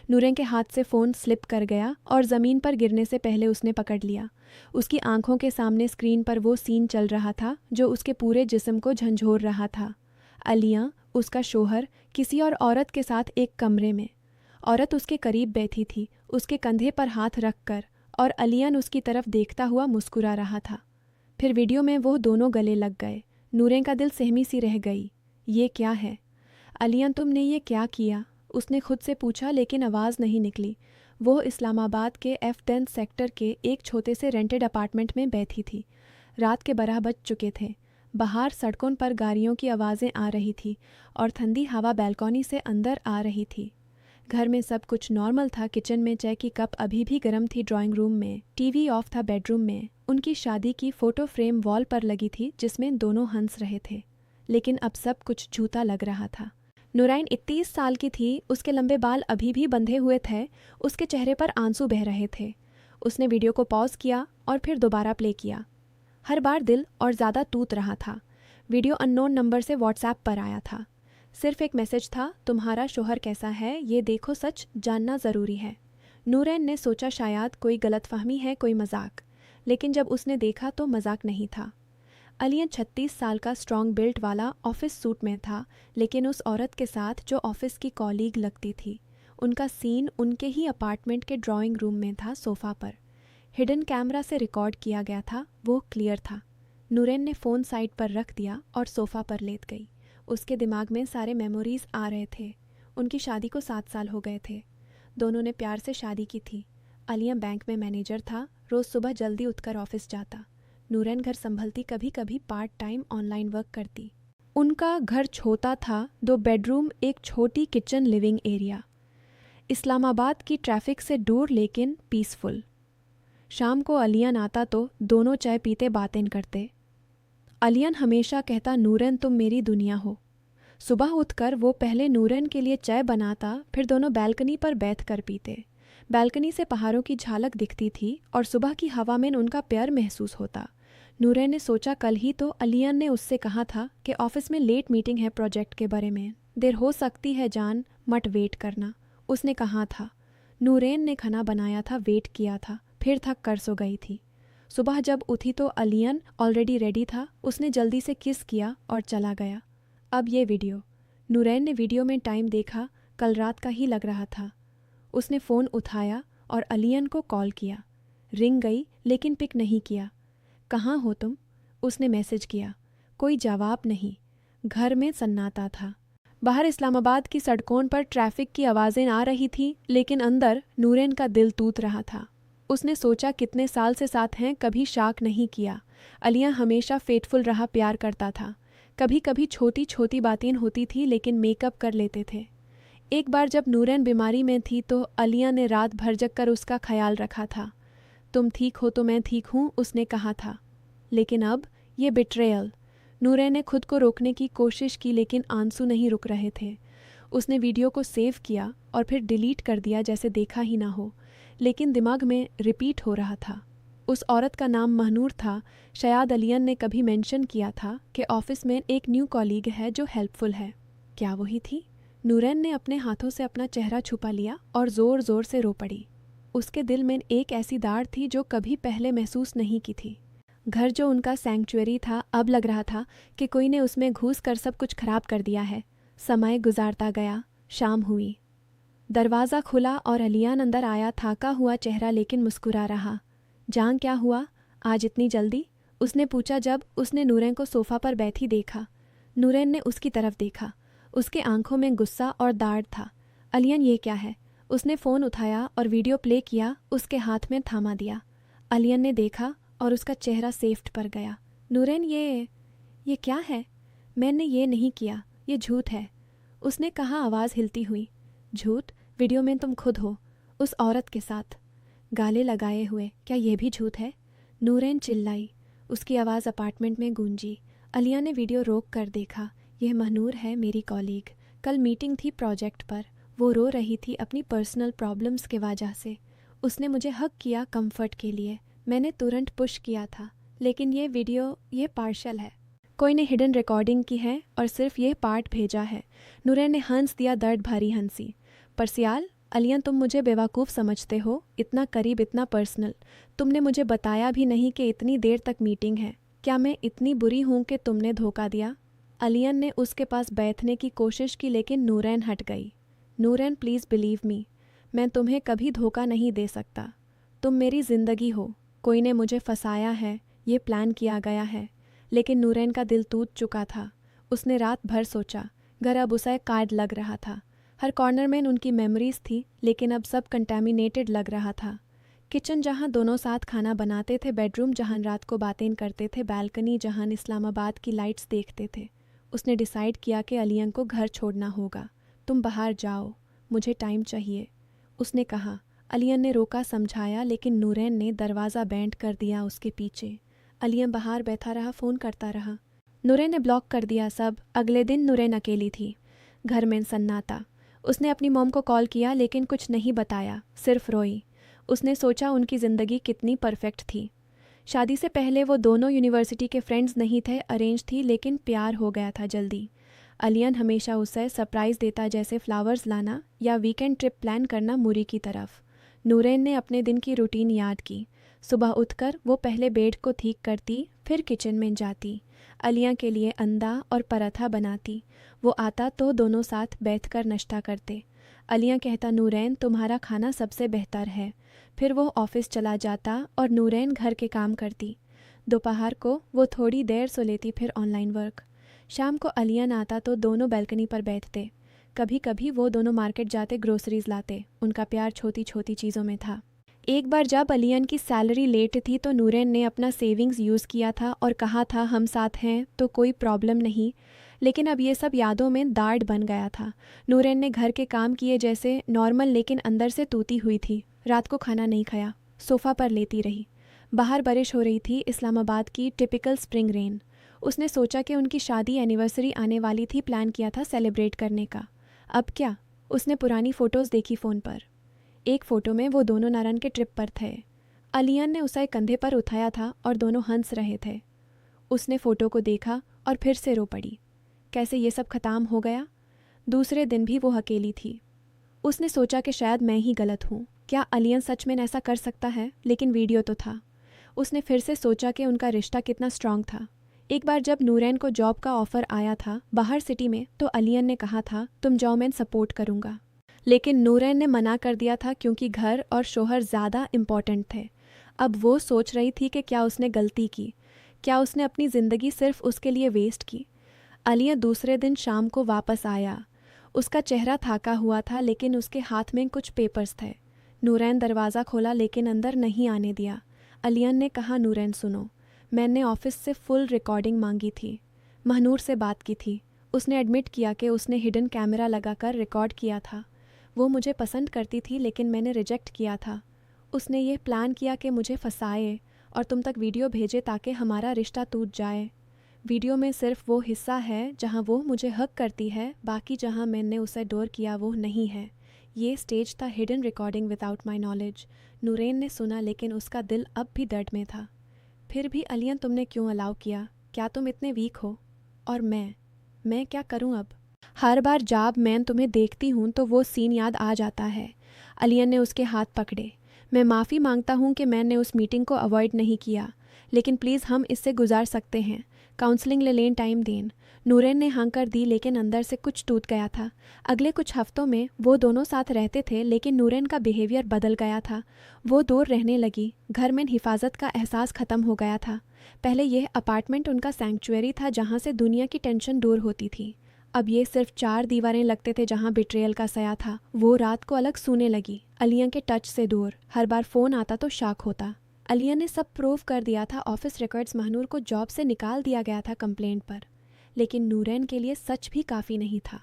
नूरैन के हाथ से फ़ोन स्लिप कर गया और ज़मीन पर गिरने से पहले उसने पकड़ लिया। उसकी आंखों के सामने स्क्रीन पर वो सीन चल रहा था जो उसके पूरे जिस्म को झंझोर रहा था। अलियाँ, उसका शोहर, किसी और औरत के साथ एक कमरे में। औरत उसके करीब बैठी थी, उसके कंधे पर हाथ रख कर, और अलियन उसकी तरफ देखता हुआ मुस्कुरा रहा था। फिर वीडियो में वो दोनों गले लग गए। नूरैन का दिल सहमी सी रह गई। ये क्या है? अलियन, तुमने ये क्या किया? उसने खुद से पूछा, लेकिन आवाज़ नहीं निकली। वो इस्लामाबाद के F10 सेक्टर के एक छोटे से रेंटेड अपार्टमेंट में बैठी थी। रात के 12 बज चुके थे। बाहर सड़कों पर गाड़ियों की आवाज़ें आ रही थी और ठंडी हवा बैल्कनी से अंदर आ रही थी। घर में सब कुछ नॉर्मल था। किचन में चाय की कप अभी भी गर्म थी। ड्राइंग रूम में टीवी ऑफ था। बेडरूम में उनकी शादी की फ़ोटो फ्रेम वॉल पर लगी थी जिसमें दोनों हंस रहे थे। लेकिन अब सब कुछ झूठा लग रहा था। नूरैन 31 साल की थी। उसके लंबे बाल अभी भी बंधे हुए थे। उसके चेहरे पर आंसू बह रहे थे। उसने वीडियो को पॉज किया और फिर दोबारा प्ले किया। हर बार दिल और ज़्यादा टूट रहा था। वीडियो अननोन नंबर से व्हाट्सएप पर आया था। सिर्फ एक मैसेज था, तुम्हारा शोहर कैसा है, ये देखो, सच जानना ज़रूरी है। नूरैन ने सोचा शायद कोई गलतफहमी है, कोई मजाक। लेकिन जब उसने देखा तो मजाक नहीं था। अलियन 36 साल का स्ट्रॉन्ग बिल्ट वाला ऑफिस सूट में था, लेकिन उस औरत के साथ जो ऑफिस की कॉलीग लगती थी। उनका सीन उनके ही अपार्टमेंट के ड्राइंग रूम में था, सोफ़ा पर। हिडन कैमरा से रिकॉर्ड किया गया था, वो क्लियर था। नूरैन ने फ़ोन साइड पर रख दिया और सोफ़ा पर लेट गई। उसके दिमाग में सारे मेमोरीज आ रहे थे। उनकी शादी को 7 साल हो गए थे। दोनों ने प्यार से शादी की थी। अलियाँ बैंक में मैनेजर था, रोज़ सुबह जल्दी उठकर ऑफिस जाता। नूरैन घर संभलती, कभी कभी पार्ट टाइम ऑनलाइन वर्क करती। उनका घर छोटा था, 2 बेडरूम, एक छोटी किचन, लिविंग एरिया। इस्लामाबाद की ट्रैफिक से दूर लेकिन पीसफुल। शाम को अलियन आता तो दोनों चाय पीते बातें करते। अलियन हमेशा कहता, नूरैन तुम मेरी दुनिया हो। सुबह उठकर वो पहले नूरैन के लिए चाय बनाता, फिर दोनों बैल्कनी पर बैठ कर पीते। बैल्कनी से पहाड़ों की झलक दिखती थी और सुबह की हवा में उनका प्यार महसूस होता। नूरैन ने सोचा, कल ही तो अलियन ने उससे कहा था कि ऑफिस में लेट मीटिंग है प्रोजेक्ट के बारे में, देर हो सकती है जान, मत वेट करना, उसने कहा था। नूरैन ने खाना बनाया था, वेट किया था, फिर थक कर सो गई थी। सुबह जब उठी तो अलियन ऑलरेडी रेडी था। उसने जल्दी से किस किया और चला गया। अब ये वीडियो। नूरैन ने वीडियो में टाइम देखा, कल रात का ही लग रहा था। उसने फ़ोन उठाया और अलियन को कॉल किया। रिंग गई लेकिन पिक नहीं किया। कहाँ हो तुम? उसने मैसेज किया। कोई जवाब नहीं। घर में सन्नाटा था। बाहर इस्लामाबाद की सड़कों पर ट्रैफिक की आवाज़ें आ रही थी, लेकिन अंदर नूरैन का दिल टूट रहा था। उसने सोचा, कितने साल से साथ हैं, कभी शाक नहीं किया। अलियाँ हमेशा फेथफुल रहा, प्यार करता था। कभी कभी छोटी छोटी बातें होती थी लेकिन मेकअप कर लेते थे। एक बार जब नूरैन बीमारी में थी तो अलियाँ ने रात भर जग कर उसका ख्याल रखा था। तुम ठीक हो तो मैं ठीक हूँ, उसने कहा था। लेकिन अब ये बिट्रेयल। नूरैन ने खुद को रोकने की कोशिश की लेकिन आंसू नहीं रुक रहे थे। उसने वीडियो को सेव किया और फिर डिलीट कर दिया जैसे देखा ही ना हो, लेकिन दिमाग में रिपीट हो रहा था। उस औरत का नाम महनूर था। शायद अलियन ने कभी मेंशन किया था कि ऑफिस में एक न्यू कॉलीग है जो हेल्पफुल है। क्या वही थी? नूरैन ने अपने हाथों से अपना चेहरा छुपा लिया और ज़ोर ज़ोर से रो पड़ी। उसके दिल में एक ऐसी दाढ़ थी जो कभी पहले महसूस नहीं की थी। घर जो उनका सैंक्चुअरी था, अब लग रहा था कि कोई ने उसमें घुस कर सब कुछ खराब कर दिया है। समय गुजारता गया। शाम हुई। दरवाज़ा खुला और अलियान अंदर आया, थाका हुआ चेहरा लेकिन मुस्कुरा रहा। जान, क्या हुआ आज इतनी जल्दी? उसने पूछा जब उसने नूरैन को सोफ़ा पर बैठी देखा। नूरैन ने उसकी तरफ देखा। उसके आंखों में गुस्सा और दाढ़ था। अलियन, ये क्या है? उसने फ़ोन उठाया और वीडियो प्ले किया, उसके हाथ में थामा दिया। अलियन ने देखा और उसका चेहरा सेफ्ट पर गया। नूरैन, ये क्या है? मैंने ये नहीं किया, ये झूठ है, उसने कहा, आवाज़ हिलती हुई। झूठ? वीडियो में तुम खुद हो, उस औरत के साथ, गाले लगाए हुए। क्या ये भी झूठ है? नूरैन चिल्लाई। उसकी आवाज़ अपार्टमेंट में गूंजी। अलिया ने वीडियो रोक कर देखा। यह महनूर है, मेरी कॉलीग। कल मीटिंग थी प्रोजेक्ट पर। वो रो रही थी अपनी पर्सनल प्रॉब्लम्स के वजह से। उसने मुझे हक किया कंफर्ट के लिए। मैंने तुरंत पुश किया था। लेकिन ये वीडियो, ये पार्शल है। कोई ने हिडन रिकॉर्डिंग की है और सिर्फ ये पार्ट भेजा है। नूरैन ने हंस दिया, दर्द भरी हंसी। पर सियाल, अलियन, तुम मुझे बेवकूफ़ समझते हो, इतना करीब, इतना पर्सनल। तुमने मुझे बताया भी नहीं कि इतनी देर तक मीटिंग है। क्या मैं इतनी बुरी हूँ कि तुमने धोखा दिया? अलियन ने उसके पास बैठने की कोशिश की लेकिन नूरैन हट गई। नूरैन, प्लीज़ बिलीव मी, मैं तुम्हें कभी धोखा नहीं दे सकता। तुम मेरी ज़िंदगी हो। कोई ने मुझे फंसाया है, ये प्लान किया गया है। लेकिन नूरैन का दिल टूट चुका था। उसने रात भर सोचा। घर अब उसे कार्ड लग रहा था। हर कॉर्नर में उनकी मेमोरीज थी, लेकिन अब सब कंटेमिनेटेड लग रहा था। किचन जहां दोनों साथ खाना बनाते थे, बेडरूम जहां रात को बातें करते थे, बालकनी जहां इस्लामाबाद की लाइट्स देखते थे। उसने डिसाइड किया कि अलियन को घर छोड़ना होगा। तुम बाहर जाओ, मुझे टाइम चाहिए, उसने कहा। अलियन ने रोका, समझाया, लेकिन नूरैन ने दरवाज़ा बैंड कर दिया उसके पीछे। अलियन बाहर बैठा रहा, फ़ोन करता रहा। नूरैन ने ब्लॉक कर दिया सब। अगले दिन नूरैन अकेली थी। घर में सन्नाटा। उसने अपनी मॉम को कॉल किया लेकिन कुछ नहीं बताया, सिर्फ रोई। उसने सोचा उनकी ज़िंदगी कितनी परफेक्ट थी। शादी से पहले वो दोनों यूनिवर्सिटी के फ्रेंड्स नहीं थे, अरेंज थी, लेकिन प्यार हो गया था जल्दी। अलियन हमेशा उसे सरप्राइज़ देता, जैसे फ्लावर्स लाना या वीकेंड ट्रिप प्लान करना मुरी की तरफ। नूरैन ने अपने दिन की रूटीन याद की। सुबह उठकर वो पहले बेड को ठीक करती, फिर किचन में जाती, अलिया के लिए अंडा और पराठा बनाती। वो आता तो दोनों साथ बैठकर नाश्ता करते। अलिया कहता, नूरैन तुम्हारा खाना सबसे बेहतर है। फिर वो ऑफिस चला जाता और नूरैन घर के काम करती। दोपहर को वो थोड़ी देर सो लेती, फिर ऑनलाइन वर्क। शाम को अलियन आता तो दोनों बैल्कनी पर बैठते। कभी कभी वो दोनों मार्केट जाते, ग्रोसरीज लाते। उनका प्यार छोटी छोटी चीज़ों में था। एक बार जब अलियन की सैलरी लेट थी तो नूरैन ने अपना सेविंग्स यूज़ किया था और कहा था हम साथ हैं तो कोई प्रॉब्लम नहीं। लेकिन अब ये सब यादों में दाढ़ बन गया था। नूरैन ने घर के काम किए जैसे नॉर्मल, लेकिन अंदर से टूटी हुई थी। रात को खाना नहीं खाया, सोफ़ा पर लेटी रही। बाहर बारिश हो रही थी, इस्लामाबाद की टिपिकल स्प्रिंग रेन। उसने सोचा कि उनकी शादी एनिवर्सरी आने वाली थी, प्लान किया था सेलिब्रेट करने का। अब क्या? उसने पुरानी फ़ोटोज़ देखी फ़ोन पर। एक फ़ोटो में वो दोनों नारन के ट्रिप पर थे। अलियन ने उसे कंधे पर उठाया था और दोनों हंस रहे थे। उसने फ़ोटो को देखा और फिर से रो पड़ी। कैसे ये सब ख़त्म हो गया? दूसरे दिन भी वो अकेली थी। उसने सोचा कि शायद मैं ही गलत हूँ। क्या अलियन सच में ऐसा कर सकता है? लेकिन वीडियो तो था। उसने फिर से सोचा कि उनका रिश्ता कितना स्ट्रांग था। एक बार जब नूरैन को जॉब का ऑफ़र आया था बाहर सिटी में, तो अलियन ने कहा था तुम जाओ, मैं सपोर्ट करूँगा। लेकिन नूरैन ने मना कर दिया था क्योंकि घर और शोहर ज़्यादा इम्पॉर्टेंट थे। अब वो सोच रही थी कि क्या उसने गलती की, क्या उसने अपनी ज़िंदगी सिर्फ उसके लिए वेस्ट की। अलिया दूसरे दिन शाम को वापस आया। उसका चेहरा थाका हुआ था, लेकिन उसके हाथ में कुछ पेपर्स थे। नूरैन दरवाज़ा खोला लेकिन अंदर नहीं आने दिया। अलियन ने कहा, नूरैन सुनो, मैंने ऑफिस से फुल रिकॉर्डिंग मांगी थी, महनूर से बात की थी। उसने एडमिट किया कि उसने हिडन कैमरा लगाकर रिकॉर्ड किया था। वो मुझे पसंद करती थी लेकिन मैंने रिजेक्ट किया था। उसने ये प्लान किया कि मुझे फंसाए और तुम तक वीडियो भेजे ताकि हमारा रिश्ता टूट जाए। वीडियो में सिर्फ वो हिस्सा है जहाँ वो मुझे हक करती है, बाकी जहाँ मैंने उसे डोर किया वो नहीं है। ये स्टेज था hidden recording without my knowledge. Nurain ने सुना लेकिन उसका दिल अब भी दर्द में था। फिर भी अलियन, तुमने क्यों अलाउ किया? क्या तुम इतने वीक हो? और मैं क्या करूं अब? हर बार जब मैं तुम्हें देखती हूँ तो वो सीन याद आ जाता है। अलियन ने उसके हाथ पकड़े। मैं माफ़ी मांगता हूँ कि मैंने उस मीटिंग को अवॉइड नहीं किया, लेकिन प्लीज़ हम इससे गुजार सकते हैं। काउंसलिंग ले लें, टाइम दें। नूरैन ने हाँ कर दी, लेकिन अंदर से कुछ टूट गया था। अगले कुछ हफ्तों में वो दोनों साथ रहते थे, लेकिन नूरैन का बिहेवियर बदल गया था। वो दूर रहने लगी। घर में हिफाजत का एहसास ख़त्म हो गया था। पहले यह अपार्टमेंट उनका सैंक्चुअरी था जहाँ से दुनिया की टेंशन दूर होती थी। अब ये सिर्फ 4 दीवारें लगते थे जहाँ बिट्रेयल का सया था। वो रात को अलग सोने लगी, अलिया के टच से दूर। हर बार फ़ोन आता तो शॉक होता। अलिया ने सब प्रूव कर दिया था। ऑफिस रिकॉर्ड्स, महनूर को जॉब से निकाल दिया गया था कंप्लेंट पर। लेकिन नूरैन के लिए सच भी काफ़ी नहीं था।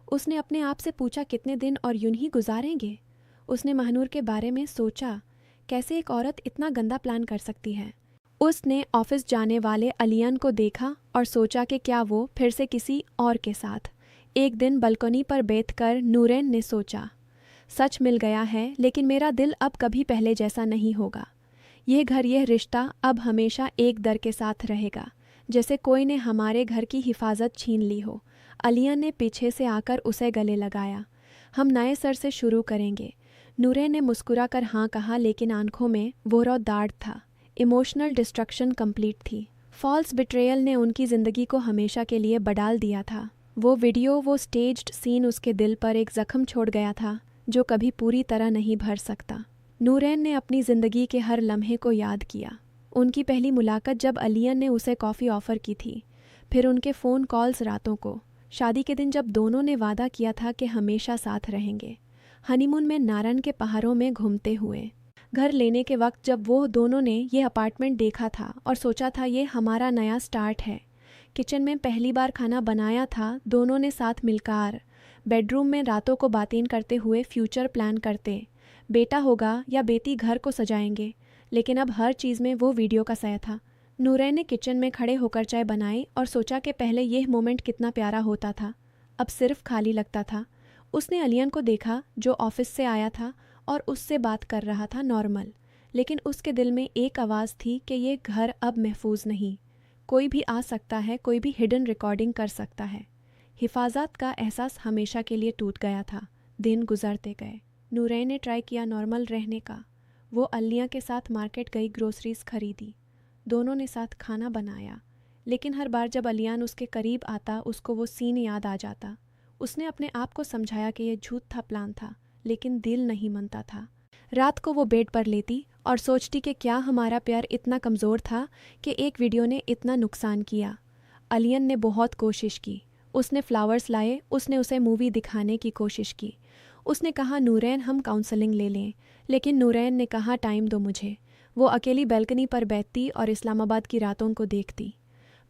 उसने अपने आप से पूछा, कितने दिन और यूं ही गुजारेंगे? उसने महनूर के बारे में सोचा, कैसे एक औरत इतना गंदा प्लान कर सकती है। उसने ऑफिस जाने वाले अलियन को देखा और सोचा कि क्या वो फिर से किसी और के साथ। एक दिन बालकनी पर बैठकर नूरैन ने सोचा, सच मिल गया है, लेकिन मेरा दिल अब कभी पहले जैसा नहीं होगा। यह घर, यह रिश्ता अब हमेशा एक दर के साथ रहेगा, जैसे कोई ने हमारे घर की हिफाजत छीन ली हो। अलियन ने पीछे से आकर उसे गले लगाया। हम नए सर से शुरू करेंगे। नूरैन ने मुस्कुरा कर हाँ कहा, लेकिन आंखों में वो दाढ़ था। इमोशनल डिस्ट्रक्शन कंप्लीट थी। फॉल्स बिट्रेयल ने उनकी ज़िंदगी को हमेशा के लिए बदल दिया था। वो वीडियो, वो स्टेज्ड सीन उसके दिल पर एक ज़ख्म छोड़ गया था जो कभी पूरी तरह नहीं भर सकता। नूरैन ने अपनी ज़िंदगी के हर लम्हे को याद किया। उनकी पहली मुलाकात जब अलियन ने उसे कॉफ़ी ऑफ़र की थी, फिर उनके फ़ोन कॉल्स रातों को, शादी के दिन जब दोनों ने वादा किया था कि हमेशा साथ रहेंगे, हनीमून में नारन के पहाड़ों में घूमते हुए, घर लेने के वक्त जब वो दोनों ने ये अपार्टमेंट देखा था और सोचा था ये हमारा नया स्टार्ट है। किचन में पहली बार खाना बनाया था दोनों ने साथ मिलकर, बेडरूम में रातों को बातें करते हुए फ्यूचर प्लान करते, बेटा होगा या बेटी घर को सजाएंगे। लेकिन अब हर चीज़ में वो वीडियो का साया था। नूरैन ने किचन में खड़े होकर चाय बनाई और सोचा कि पहले यह मोमेंट कितना प्यारा होता था, अब सिर्फ खाली लगता था। उसने अलियन को देखा जो ऑफिस से आया था और उससे बात कर रहा था नॉर्मल, लेकिन उसके दिल में एक आवाज़ थी कि ये घर अब महफूज नहीं, कोई भी आ सकता है, कोई भी हिडन रिकॉर्डिंग कर सकता है। हिफाजत का एहसास हमेशा के लिए टूट गया था। दिन गुजरते गए। नूरैन ने ट्राई किया नॉर्मल रहने का। वो अलिया के साथ मार्केट गई, ग्रोसरीज खरीदी, दोनों ने साथ खाना बनाया। लेकिन हर बार जब अलियान उसके करीब आता उसको वो सीन याद आ जाता। उसने अपने आप को समझाया कि यह झूठ था, प्लान था, लेकिन दिल नहीं मानता था। रात को वो बेड पर लेती और सोचती कि क्या हमारा प्यार इतना कमज़ोर था कि एक वीडियो ने इतना नुकसान किया। अलियन ने बहुत कोशिश की। उसने फ्लावर्स लाए, उसने उसे मूवी दिखाने की कोशिश की। उसने कहा नूरैन हम काउंसलिंग ले लें, लेकिन नूरैन ने कहा टाइम दो मुझे। वो अकेली बैल्कनी पर बैठती और इस्लामाबाद की रातों को देखती।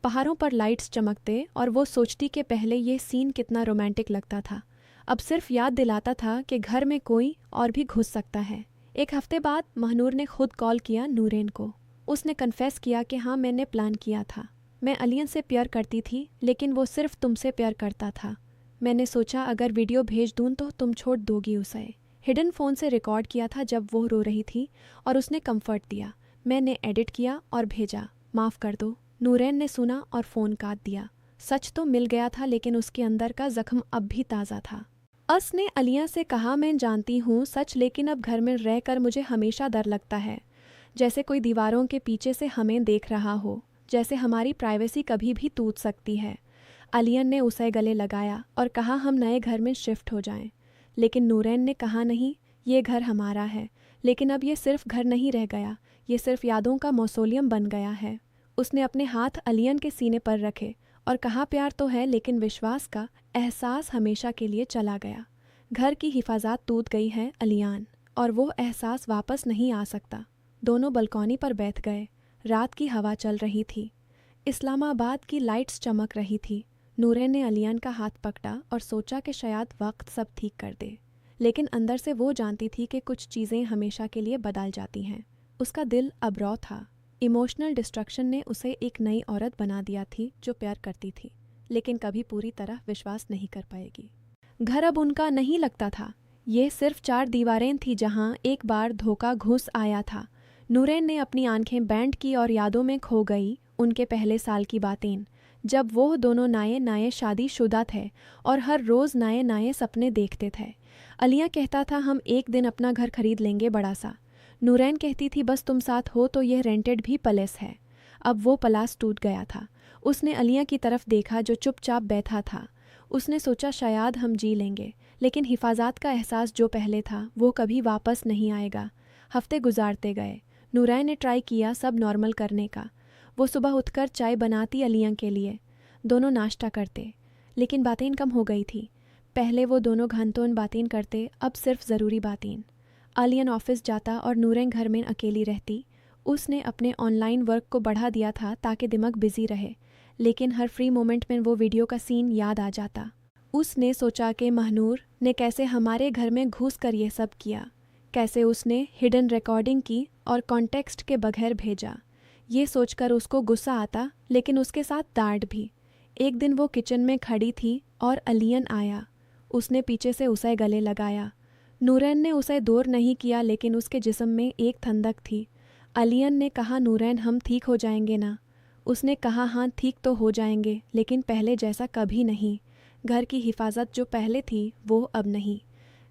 पहाड़ों पर लाइट्स चमकते और वो सोचती कि पहले ये सीन कितना रोमांटिक लगता था, अब सिर्फ याद दिलाता था कि घर में कोई और भी घुस सकता है। एक हफ्ते बाद महनूर ने खुद कॉल किया नूरैन को। उसने कन्फेस किया कि हाँ मैंने प्लान किया था, मैं अलियन से प्यार करती थी, लेकिन वो सिर्फ तुमसे प्यार करता था। मैंने सोचा अगर वीडियो भेज दूँ तो तुम छोड़ दोगी उसे। हिडन फ़ोन से रिकॉर्ड किया था जब वो रो रही थी और उसने कंफर्ट दिया। मैंने एडिट किया और भेजा, माफ़ कर दो। नूरैन ने सुना और फ़ोन काट दिया। सच तो मिल गया था, लेकिन उसके अंदर का ज़ख्म अब भी ताज़ा था। अस ने अलिया से कहा मैं जानती हूँ सच, लेकिन अब घर में रहकर मुझे हमेशा डर लगता है, जैसे कोई दीवारों के पीछे से हमें देख रहा हो, जैसे हमारी प्राइवेसी कभी भी टूट सकती है। अलियन ने उसे गले लगाया और कहा हम नए घर में शिफ्ट हो जाएं। लेकिन नूरैन ने कहा नहीं, ये घर हमारा है। लेकिन अब ये सिर्फ घर नहीं रह गया, ये सिर्फ यादों का मौसोलियम बन गया है। उसने अपने हाथ अलियन के सीने पर रखे और कहा प्यार तो है, लेकिन विश्वास का एहसास हमेशा के लिए चला गया। घर की हिफाजत टूट गई है अलियान, और वो एहसास वापस नहीं आ सकता। दोनों बालकनी पर बैठ गए। रात की हवा चल रही थी, इस्लामाबाद की लाइट्स चमक रही थी। नूरैन ने अलियान का हाथ पकड़ा और सोचा कि शायद वक्त सब ठीक कर दे, लेकिन अंदर से वो जानती थी कि कुछ चीज़ें हमेशा के लिए बदल जाती हैं। उसका दिल अब रो था। इमोशनल डिस्ट्रक्शन ने उसे एक नई औरत बना दिया थी जो प्यार करती थी, लेकिन कभी पूरी तरह विश्वास नहीं कर पाएगी। घर अब उनका नहीं लगता था, ये सिर्फ 4 दीवारें थी जहाँ एक बार धोखा घुस आया था। नूरैन ने अपनी आंखें बैंड की और यादों में खो गई उनके पहले साल की बातें, जब वो दोनों नए नए शादीशुदा थे और हर रोज़ नए नए सपने देखते थे। अलिया कहता था हम एक दिन अपना घर खरीद लेंगे बड़ा सा। नूरैन कहती थी बस तुम साथ हो तो यह रेंटेड भी पैलेस है। अब वो पैलेस टूट गया था। उसने अलिया की तरफ देखा जो चुपचाप बैठा था। उसने सोचा शायद हम जी लेंगे, लेकिन हिफाजत का एहसास जो पहले था वो कभी वापस नहीं आएगा। हफ्ते गुजारते गए। नूरैन ने ट्राई किया सब नॉर्मल करने का। वो सुबह उठकर चाय बनाती अलिया के लिए, दोनों नाश्ता करते, लेकिन बातें कम हो गई थी। पहले वो दोनों घंटों बातें करते, अब सिर्फ ज़रूरी बातें। अलियन ऑफिस जाता और नूरैन घर में अकेली रहती। उसने अपने ऑनलाइन वर्क को बढ़ा दिया था ताकि दिमाग बिजी रहे, लेकिन हर फ्री मोमेंट में वो वीडियो का सीन याद आ जाता। उसने सोचा कि महनूर ने कैसे हमारे घर में घुस कर ये सब किया, कैसे उसने हिडन रिकॉर्डिंग की और कॉन्टेक्स्ट के बगैर भेजा। ये सोचकर उसको गुस्सा आता, लेकिन उसके साथ डांट भी। एक दिन वो किचन में खड़ी थी और अलियन आया। उसने पीछे से उसे गले लगाया। नूरैन ने उसे दूर नहीं किया, लेकिन उसके जिस्म में एक ठंडक थी। अलियन ने कहा नूरैन हम ठीक हो जाएंगे ना? उसने कहा हाँ ठीक तो हो जाएंगे, लेकिन पहले जैसा कभी नहीं। घर की हिफाजत जो पहले थी वो अब नहीं।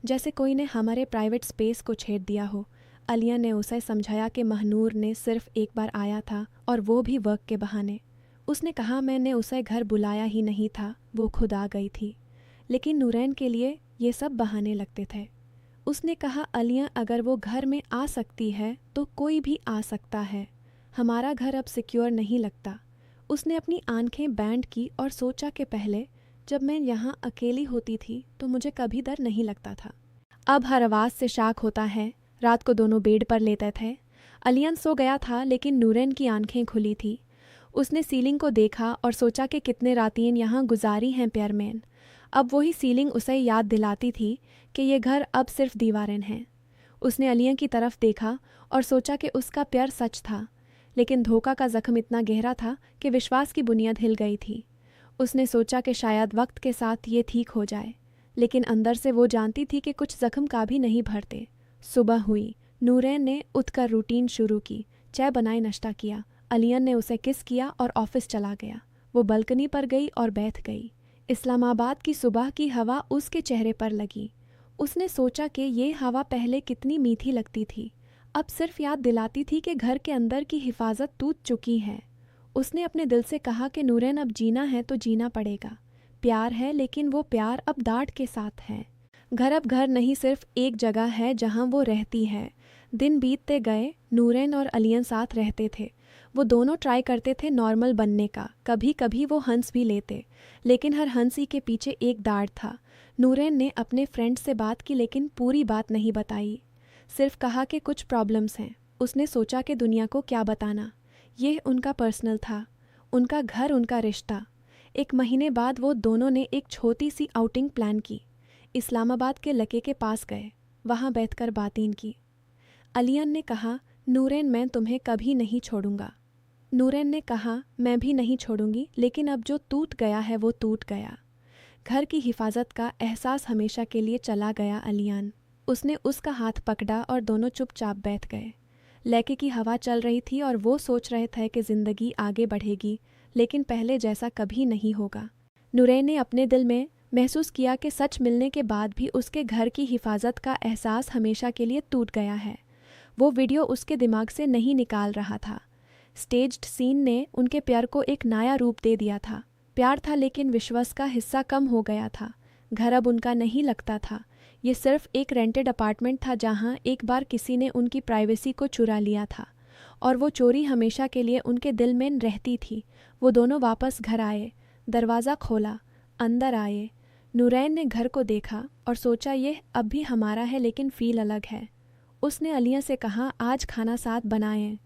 जैसे कोई ने हमारे प्राइवेट स्पेस को छेड़ दिया हो। अलिया ने उसे समझाया कि महनूर ने सिर्फ एक बार आया था और वो भी वर्क के बहाने। उसने कहा मैंने उसे घर बुलाया ही नहीं था, वो खुद आ गई थी। लेकिन नूरैन के लिए ये सब बहाने लगते थे। उसने कहा अलिया अगर वो घर में आ सकती है तो कोई भी आ सकता है। हमारा घर अब सिक्योर नहीं लगता। उसने अपनी आंखें बैंड की और सोचा कि पहले जब मैं यहाँ अकेली होती थी तो मुझे कभी डर नहीं लगता था। अब हर आवाज़ से शाक होता है। रात को दोनों बेड पर लेटे थे। अलियन सो गया था लेकिन नूरैन की आंखें खुली थी। उसने सीलिंग को देखा और सोचा कि कितने रातें यहाँ गुजारी हैं प्यारमैन। अब वही सीलिंग उसे याद दिलाती थी कि ये घर अब सिर्फ दीवारें हैं। उसने अलिया की तरफ देखा और सोचा कि उसका प्यार सच था, लेकिन धोखा का जख्म इतना गहरा था कि विश्वास की बुनियाद हिल गई थी। उसने सोचा कि शायद वक्त के साथ ये ठीक हो जाए, लेकिन अंदर से वो जानती थी कि कुछ जख्म का भी नहीं भरते। सुबह हुई। नूरैन ने उठकर रूटीन शुरू की। चाय बनाए, नाश्ता किया। अलियन ने उसे किस किया और ऑफिस चला गया। वो बालकनी पर गई और बैठ गई। इस्लामाबाद की सुबह की हवा उसके चेहरे पर लगी। उसने सोचा कि ये हवा पहले कितनी मीठी लगती थी, अब सिर्फ याद दिलाती थी कि घर के अंदर की हिफाजत टूट चुकी है। उसने अपने दिल से कहा कि नूरैन अब जीना है तो जीना पड़ेगा। प्यार है लेकिन वो प्यार अब डांट के साथ है। घर अब घर नहीं, सिर्फ एक जगह है जहां वो रहती है। दिन बीतते गए। नूरैन और अलियन साथ रहते थे। वो दोनों ट्राई करते थे नॉर्मल बनने का। कभी कभी वो हंस भी लेते, लेकिन हर हंसी के पीछे एक डांट था। नूरैन ने अपने फ्रेंड से बात की लेकिन पूरी बात नहीं बताई, सिर्फ कहा कि कुछ प्रॉब्लम्स हैं। उसने सोचा कि दुनिया को क्या बताना, यह उनका पर्सनल था, उनका घर, उनका रिश्ता। एक महीने बाद वो दोनों ने एक छोटी सी आउटिंग प्लान की। इस्लामाबाद के लके के पास गए, वहाँ बैठकर बातें की। अलियन ने कहा नूरैन मैं तुम्हें कभी नहीं छोड़ूंगा। नूरैन ने कहा मैं भी नहीं छोड़ूंगी, लेकिन अब जो टूट गया है वो टूट गया। घर की हिफाजत का एहसास हमेशा के लिए चला गया। अलियन, उसने उसका हाथ पकड़ा और दोनों चुपचाप बैठ गए। लैके की हवा चल रही थी और वो सोच रहे थे कि ज़िंदगी आगे बढ़ेगी, लेकिन पहले जैसा कभी नहीं होगा। नूरैन ने अपने दिल में महसूस किया कि सच मिलने के बाद भी उसके घर की हिफाजत का एहसास हमेशा के लिए टूट गया है। वो वीडियो उसके दिमाग से नहीं निकाल रहा था। स्टेज्ड सीन ने उनके प्यार को एक नया रूप दे दिया था। प्यार था लेकिन विश्वास का हिस्सा कम हो गया था। घर अब उनका नहीं लगता था, ये सिर्फ एक रेंटेड अपार्टमेंट था जहां एक बार किसी ने उनकी प्राइवेसी को चुरा लिया था, और वो चोरी हमेशा के लिए उनके दिल में रहती थी। वो दोनों वापस घर आए, दरवाज़ा खोला, अंदर आए। नूरैन ने घर को देखा और सोचा यह अब भी हमारा है लेकिन फील अलग है। उसने अलिया से कहा आज खाना साथ बनाएं।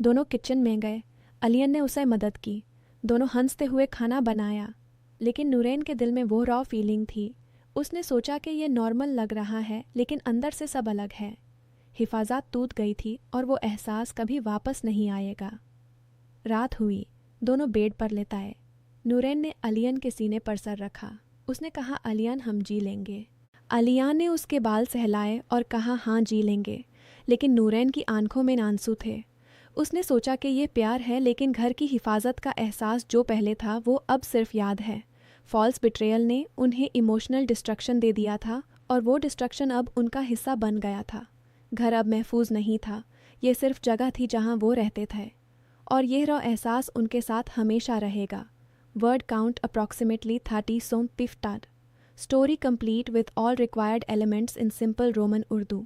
दोनों किचन में गए। अलियन ने उसे मदद की। दोनों हंसते हुए खाना बनाया, लेकिन नूरैन के दिल में वो रॉ फीलिंग थी। उसने सोचा कि ये नॉर्मल लग रहा है लेकिन अंदर से सब अलग है। हिफाजत टूट गई थी और वो एहसास कभी वापस नहीं आएगा। रात हुई। दोनों बेड पर लेटाए। नूरैन ने अलियन के सीने पर सर रखा। उसने कहा अलियन हम जी लेंगे। अलियान ने उसके बाल सहलाए और कहा हाँ जी लेंगे, लेकिन नूरैन की आंखों में आंसू थे। उसने सोचा कि ये प्यार है लेकिन घर की हिफाजत का एहसास जो पहले था वो अब सिर्फ याद है। फॉल्स बिट्रेयल ने उन्हें इमोशनल डिस्ट्रक्शन दे दिया था और वो डिस्ट्रक्शन अब उनका हिस्सा बन गया था। घर अब महफूज नहीं था, ये सिर्फ जगह थी जहाँ वो रहते थे, और यह रॉ एहसास उनके साथ हमेशा रहेगा। Word count approximately 30 पिफ्टाड. Story complete with all required elements in simple Roman Urdu.